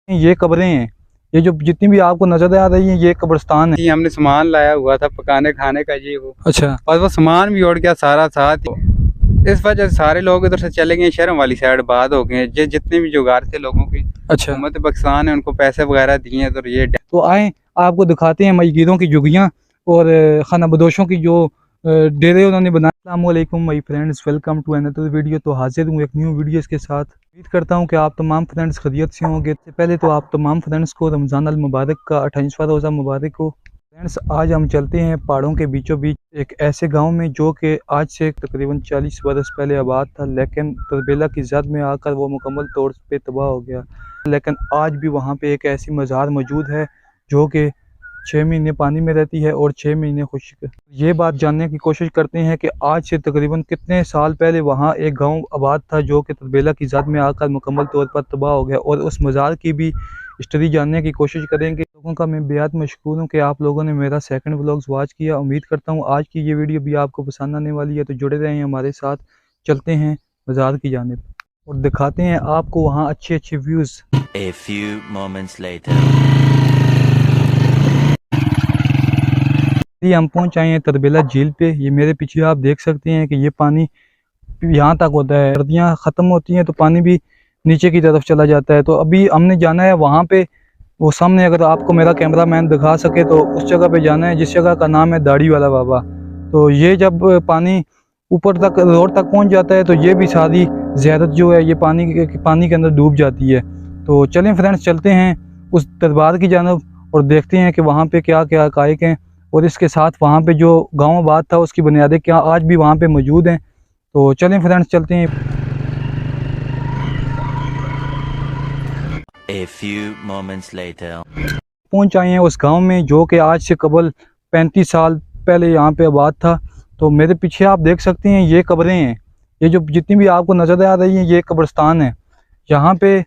ये कब्रें हैं, ये जो जितनी भी आपको नजर आ रही है ये कब्रिस्तान है। हमने सामान लाया हुआ था पकाने खाने का ये वो। अच्छा। और वो सामान भी उड़ गया सारा साथ। इस वजह से सारे लोग इधर से चले गए, शहरों वाली साइड बाद हो गए। ये जितने भी जुगाड़ थे लोगों के, अच्छा। हुकूमत पाकिस्तान है उनको पैसे वगैरह दिए तो ये तो आए आपको दिखाते हैं मस्जिदों की जुगियाँ और खाना बदोशों की जो डेरे उन्होंने बनाए। अस्सलाम वालेकुम my friends, welcome to another video. तो हाजिर हूँ एक न्यू वीडियोस के साथ। उम्मीद करता हूँ कि आप तमाम फ्रेंड्स खैरियत से होंगे। इससे पहले तो आप तमाम फ्रेंड्स को रमज़ान अल मुबारक का 28वां रोज़ा मुबारक हो। फ्रेंड्स आज हम चलते हैं पहाड़ों के बीचों बीच एक ऐसे गांव में जो कि आज से तकरीबन 40 बरस पहले आबाद था, लेकिन तरबेला की जद में आकर वो मुकम्मल तौर पे तबाह हो गया। लेकिन आज भी वहाँ पे एक ऐसी मज़ार मौजूद है जो कि 6 महीने पानी में रहती है और 6 महीने खुश्क। ये बात जानने की कोशिश करते हैं कि आज से तकरीबन कितने साल पहले वहाँ एक गांव आबाद था जो कि तरबेला की ज़द में आकर मुकम्मल तौर पर तबाह हो गया, और उस मज़ार की भी हिस्ट्री जानने की कोशिश करेंगे। लोगों का मैं बेहद मशकूर हूँ कि आप लोगों ने मेरा सेकंड व्लॉग्स वॉच किया। उम्मीद करता हूँ आज की ये वीडियो भी आपको पसंद आने वाली है, तो जुड़े रहें हमारे साथ। चलते हैं मज़ार की जानिब और दिखाते हैं आपको वहाँ अच्छे अच्छे views. A few moments later. हम पहुंच आए हैं तरबेला झील पे। ये मेरे पीछे आप देख सकते हैं कि ये पानी यहाँ तक होता है, सर्दियाँ ख़त्म होती हैं तो पानी भी नीचे की तरफ चला जाता है। तो अभी हमने जाना है वहाँ पे, वो सामने अगर आपको मेरा कैमरा मैन दिखा सके तो उस जगह पे जाना है जिस जगह का नाम है दाढ़ी वाला बाबा। तो ये जब पानी ऊपर तक रोड तक पहुँच जाता है तो ये भी सारी ज़ियारत जो है ये पानी के अंदर डूब जाती है। तो चलें फ्रेंड्स, चलते हैं उस दरबार की जानब और देखते हैं कि वहाँ पे क्या क्या हक़ाइक़ हैं, और इसके साथ वहाँ पे जो गांव आबाद था उसकी बुनियादें क्या आज भी वहाँ पे मौजूद हैं। तो चलें फ्रेंड्स, चलते हैं। A few moments later. पहुँच आए हैं उस गांव में जो कि आज से कबल 35 साल पहले यहाँ पे आबाद था। तो मेरे पीछे आप देख सकते हैं ये कब्रें हैं, ये जो जितनी भी आपको नज़र आ रही हैं ये कब्रिस्तान है। यहाँ पे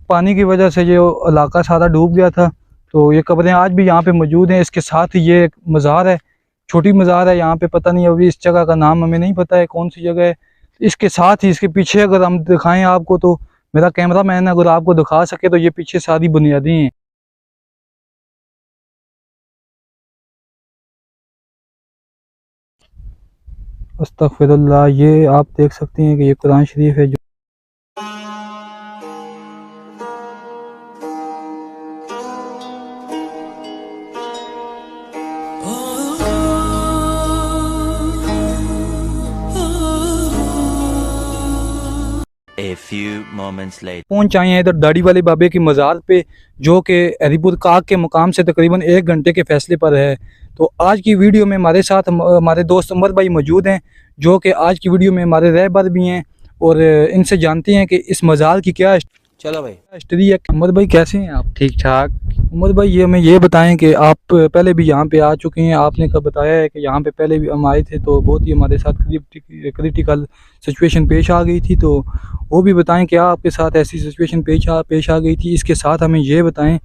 पानी की वजह से ये इलाका सारा डूब गया था, तो ये कब्रें आज भी यहाँ पे मौजूद हैं। इसके साथ ही ये एक मज़ार है, छोटी मज़ार है यहाँ पे, पता नहीं अभी इस जगह का नाम हमें नहीं पता है कौन सी जगह है। इसके साथ ही इसके पीछे अगर हम दिखाएं आपको, तो मेरा कैमरा मैन अगर आपको दिखा सके तो ये पीछे सारी बुनियादें हैं। अस्तगफिरुल्लाह, ये आप देख सकते हैं कि ये कुरान शरीफ है जो A few moments later. पहुंच आए हैं इधर दाढ़ी वाले बाबे की मज़ार पे जो कि हरीपुर काग के मुकाम से तकरीबन 1 घंटे के फ़ासले पर है। तो आज की वीडियो में हमारे साथ हमारे दोस्त उमर भाई मौजूद हैं जो कि आज की वीडियो में हमारे रहबर भी हैं, और इनसे जानते हैं कि इस मज़ार की क्या चलो भाई। हिस्ट्री है। उमर भाई कैसे हैं आप? ठीक ठाक। उमर भाई ये हमें ये बताएं कि आप पहले भी यहाँ पे आ चुके हैं, आपने कब बताया है कि यहाँ पे पहले भी हम आए थे तो बहुत ही हमारे साथ क्रिटिकल सिचुएशन पेश आ गई थी, तो वो भी बताएं क्या आपके साथ ऐसी सिचुएशन पेश आ गई थी। इसके साथ हमें ये बताएं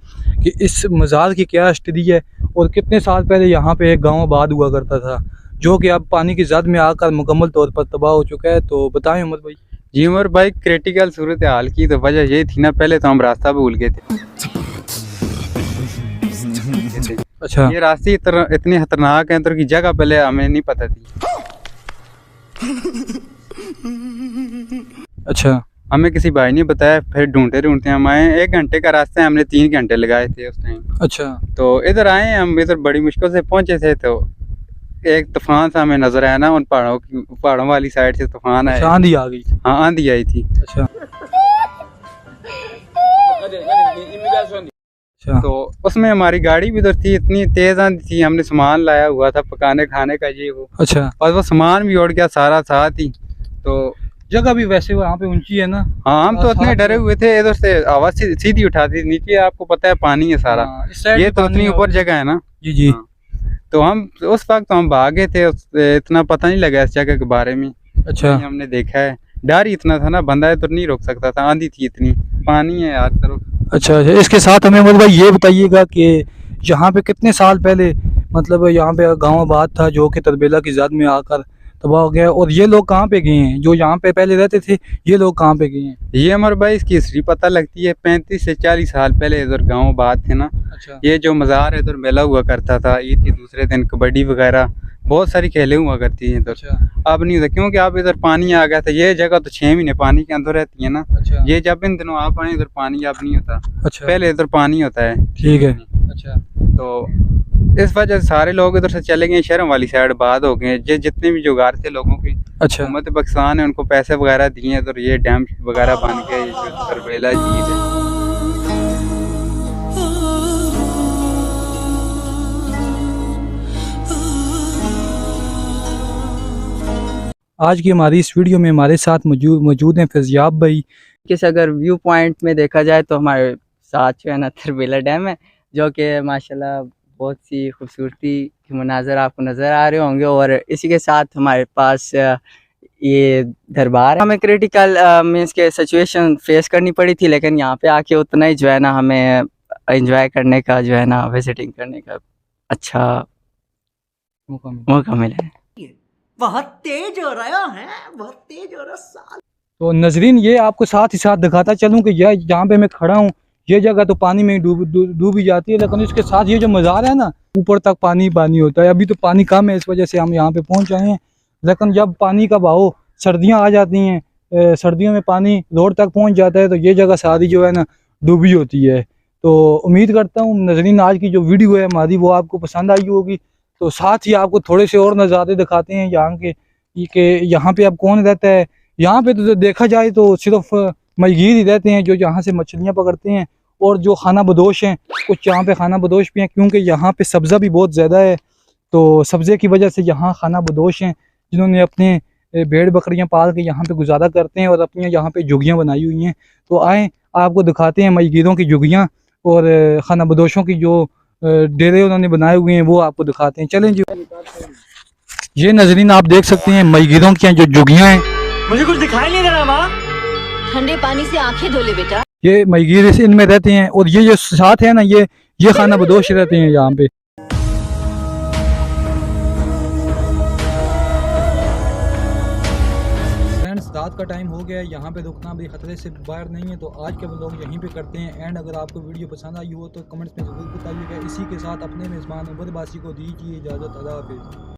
कि इस मज़ार की क्या हिस्ट्री है और कितने साल पहले यहाँ पे एक गाँव आबाद हुआ करता था जो कि अब पानी की जद में आकर मुकम्मल तौर पर तबाह हो चुका है। तो बताएं उमर भाई। जी उमर भाई, क्रिटिकल सूरत हाल की तो वजह ये थी ना, पहले तो हम रास्ता भूल गए थे। अच्छा। ये रास्ते इतने खतरनाक हैं तो की जगह पहले हमें नहीं पता थी। अच्छा। हमें किसी भाई ने बताया, फिर ढूंढते ढूंढते हम आए। 1 घंटे का रास्ता है, हमने 3 घंटे लगाए थे उस टाइम। अच्छा। तो इधर आए हम, इधर बड़ी मुश्किल से पहुंचे थे। तो एक तूफान सा हमें नजर आया ना, उन पहाड़ों वाली साइड से तूफान आया। आंधी आ गई। हाँ, आंधी आई थी। अच्छा। तो उसमें हमारी गाड़ी भी उधर थी, इतनी तेज आंधी थी। हमने सामान लाया हुआ था पकाने खाने का ये वो। अच्छा। और वो सामान भी उड़ गया सारा साथ ही। तो जगह भी वैसे वहाँ पे ऊंची है ना। हाँ, हम तो इतने डरे हुए थे, इधर से आवाज सीधी उठाती थी। नीचे आपको पता है पानी है सारा। ये तो इतनी ऊपर जगह है ना। जी जी। तो हम उस वक्त हम भागे थे, इतना पता नहीं लगा इस जगह के बारे में। अच्छा। हमने देखा है, डर ही इतना था ना, बंदा तो नहीं रोक सकता था, आंधी थी इतनी, पानी है हर तरफ। अच्छा। इसके साथ हमें मतलब भाई ये बताइएगा कि यहाँ पे कितने साल पहले मतलब यहाँ पे गांव आबाद था जो कि तरबेला की जद में आकर तबाह हो गया। और ये लोग कहाँ पे गए हैं, जो यहाँ पे पहले रहते थे, ये लोग कहाँ पे गए हैं? ये हमारे भाई इसकी हिस्ट्री पता लगती है। 35 से 40 साल पहले इधर गांव बात थे ना, अच्छा ये जो मज़ार है इधर मेला हुआ करता था। ईद के दूसरे दिन कबड्डी वगैरह बहुत सारी खेलें हुआ करती हैं इधर। अच्छा अब नहीं होता क्योंकि अब इधर पानी आ गया था। ये जगह तो 6 महीने पानी के अंदर रहती है ना। अच्छा ये जब इन दिनों आप आए इधर पानी अब नहीं होता, अच्छा पहले इधर पानी होता है। ठीक है। अच्छा तो इस वजह से सारे लोग इधर से चले गए, शहरों वाली साइड बाद हो गए। ये जितने भी जुगाड़ थे लोगों के, अच्छा हुकूमत पाकिस्तान ने उनको पैसे वगैरह दिए हैं, तो ये डैम वगैरह बन के ये जो तरबेला झील है। आज की हमारी इस वीडियो में हमारे साथ मौजूद हैं फैज़याब भाई। किस अगर व्यू पॉइंट में देखा जाए तो हमारे साथ जो है ना तरबेला डैम है, जो कि माशाल्लाह बहुत सी खूबसूरती के मनाज़र आपको नज़र आ रहे होंगे। और इसी के साथ हमारे पास ये दरबार है। हमें क्रिटिकल मीन्स के सिचुएशन फेस करनी पड़ी थी, लेकिन यहाँ पे आके उतना ही जो है ना हमें एंजॉय करने का, जो है ना विजिटिंग करने का अच्छा मौका मिला है। बहुत तेज हो रहा है, बहुत तेज हो रहा साल। तो नजरीन, ये आपको साथ ही साथ दिखाता चलूँ कि यह जहाँ पे मैं खड़ा हूँ, ये जगह तो पानी में डूबी जाती है, लेकिन इसके साथ ये जो मज़ार है ना, ऊपर तक पानी पानी होता है। अभी तो पानी कम है, इस वजह से हम यहाँ पे पहुँच आए हैं। लेकिन जब पानी का बहाव, सर्दियाँ आ जाती हैं, सर्दियों में पानी रोड तक पहुँच जाता है, तो ये जगह सारी जो है ना डूबी होती है। तो उम्मीद करता हूँ नजरीन आज की जो वीडियो है हमारी वो आपको पसंद आई होगी। तो साथ ही आपको थोड़े से और नज़ारे दिखाते हैं यहाँ के, कि यहाँ पे अब कौन रहता है। यहाँ पे तो देखा जाए तो सिर्फ महीगीर ही रहते हैं जो यहाँ से मछलियाँ पकड़ते हैं, और जो खाना बदोश हैं कुछ यहाँ पे खाना बदोश भी हैं, क्योंकि यहाँ पे सब्ज़ा भी बहुत ज़्यादा है। तो सब्ज़े की वजह से यहाँ खाना बदोश हैं, जिन्होंने अपने भेड़ बकरियाँ पाल के यहाँ पे गुजारा करते हैं और अपनी यहाँ पे झुग्गियाँ बनाई हुई हैं। तो आए आपको दिखाते हैं महीगीरों की झुग्गियाँ और खाना बदोशों की जो डेरे उन्होंने बनाए हुए हैं, वो आपको दिखाते हैं। चलें जी। ये नजरीन आप देख सकते हैं महीगीरों की जो झुग्गियाँ हैं। मुझे कुछ दिखाई नहीं दे रहा माँ। ठंडे पानी से आंखें धो ले बेटा। ये महीगीर इनमें रहते हैं, और ये जो साथ है ना, ये खाना बदोश रहते हैं यहाँ पे। फ्रेंड्स, रात का टाइम हो गया है, यहाँ पे रुकना भी खतरे से बाहर नहीं है। तो आज के व्लॉग यहीं पे करते हैं एंड। अगर आपको वीडियो पसंद आई हो तो कमेंट्स में ज़रूर बताइएगा। इसी के साथ अपने मेज़बान उमर बासी को दीजिए इजाज़त। अल्लाह हाफ़िज़।